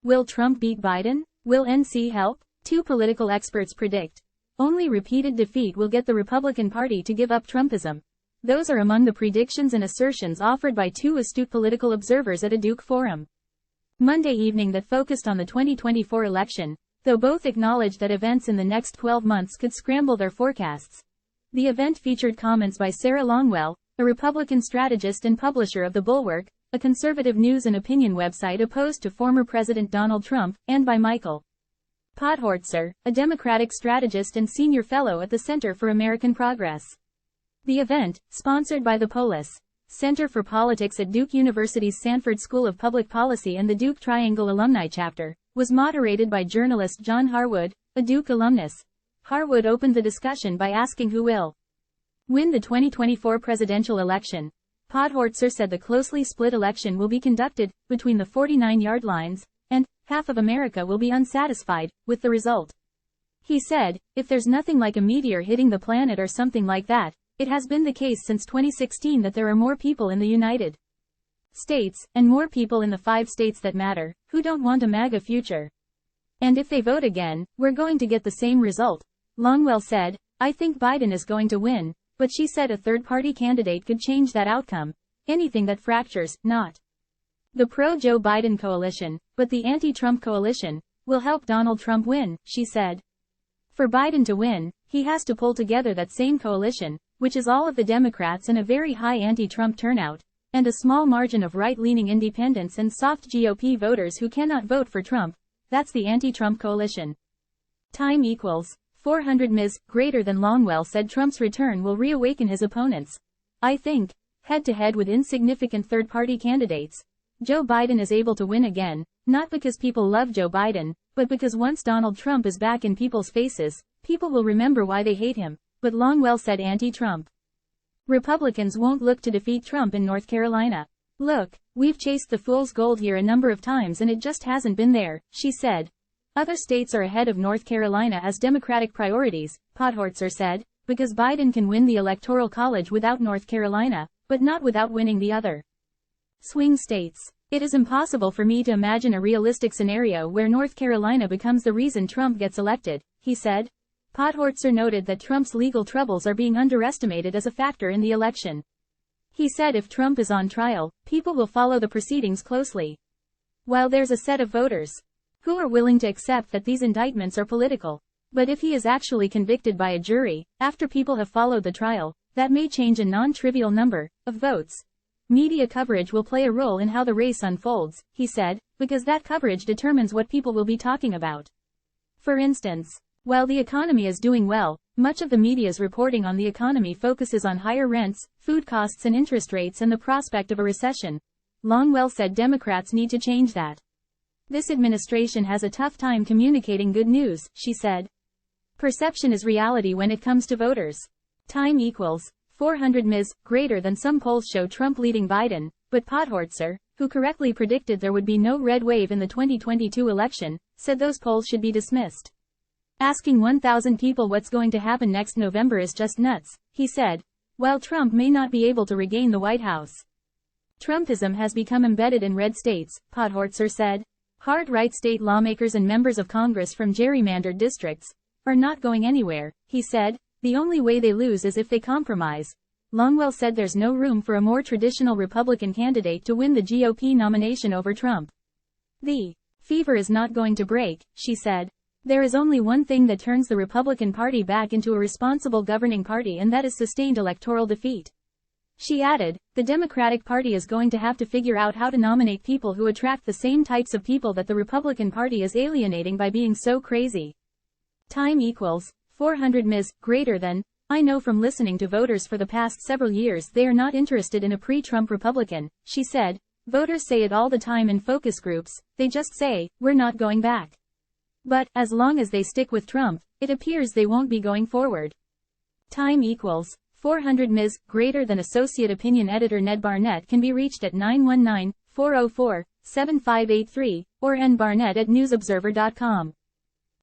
Will Trump beat Biden? Will NC help? Two political experts predict. Only repeated defeat will get the Republican Party to give up Trumpism. Those are among the predictions and assertions offered by two astute political observers at a Duke forum Monday evening that focused on the 2024 election, though both acknowledged that events in the next 12 months could scramble their forecasts. The event featured comments by Sarah Longwell, a Republican strategist and publisher of The Bulwark, a conservative news and opinion website opposed to former President Donald Trump, and by Michael Podhorzer, a Democratic strategist and senior fellow at the Center for American Progress. The event, sponsored by the Polis Center for Politics at Duke University's Sanford School of Public Policy and the Duke Triangle Alumni Chapter, was moderated by journalist John Harwood, a Duke alumnus. Harwood opened the discussion by asking who will win the 2024 presidential election. Podhorzer said the closely split election will be conducted between the 49-yard lines, and half of America will be unsatisfied with the result. He said, if there's nothing like a meteor hitting the planet or something like that, it has been the case since 2016 that there are more people in the United States, and more people in the 5 states that matter, who don't want a MAGA future. And if they vote again, we're going to get the same result. Longwell said, I think Biden is going to win, but she said a third-party candidate could change that outcome. Anything that fractures, not the pro-Joe Biden coalition, but the anti-Trump coalition, will help Donald Trump win, she said. For Biden to win, he has to pull together that same coalition, which is all of the Democrats and a very high anti-Trump turnout, and a small margin of right-leaning independents and soft GOP voters who cannot vote for Trump. That's the anti-Trump coalition. Time equals 400 Ms. Greater than Longwell said Trump's return will reawaken his opponents. I think, head-to-head with insignificant third-party candidates, Joe Biden is able to win again, not because people love Joe Biden, but because once Donald Trump is back in people's faces, people will remember why they hate him. But Longwell said anti-Trump Republicans won't look to defeat Trump in North Carolina. Look, we've chased the fool's gold here a number of times and it just hasn't been there, she said. Other states are ahead of North Carolina as Democratic priorities, Podhorzer said, because Biden can win the Electoral College without North Carolina, but not without winning the other swing states. It is impossible for me to imagine a realistic scenario where North Carolina becomes the reason Trump gets elected, he said. Podhorzer noted that Trump's legal troubles are being underestimated as a factor in the election. He said if Trump is on trial, people will follow the proceedings closely. While there's a set of voters who are willing to accept that these indictments are political. But if he is actually convicted by a jury, after people have followed the trial, that may change a non-trivial number of votes. Media coverage will play a role in how the race unfolds, he said, because that coverage determines what people will be talking about. For instance, while the economy is doing well, much of the media's reporting on the economy focuses on higher rents, food costs and interest rates and the prospect of a recession. Longwell said Democrats need to change that. This administration has a tough time communicating good news, she said. Perception is reality when it comes to voters. Time equals 400 Ms. Greater than some polls show Trump leading Biden, but Podhorzer, who correctly predicted there would be no red wave in the 2022 election, said those polls should be dismissed. Asking 1,000 people what's going to happen next November is just nuts, he said. While Trump may not be able to regain the White House, Trumpism has become embedded in red states, Podhorzer said. Hard-right state lawmakers and members of Congress from gerrymandered districts are not going anywhere, he said. The only way they lose is if they compromise. Longwell said there's no room for a more traditional Republican candidate to win the GOP nomination over Trump. The fever is not going to break, she said. There is only one thing that turns the Republican Party back into a responsible governing party, and that is sustained electoral defeat. She added, the Democratic Party is going to have to figure out how to nominate people who attract the same types of people that the Republican Party is alienating by being so crazy. Time equals 400 Ms. Greater than, I know from listening to voters for the past several years they are not interested in a pre-Trump Republican, she said. Voters say it all the time in focus groups, they just say, we're not going back. But, as long as they stick with Trump, it appears they won't be going forward. Time equals 400 Ms. Greater than. Associate Opinion Editor Ned Barnett can be reached at 919-404-7583, or nbarnett@newsobserver.com.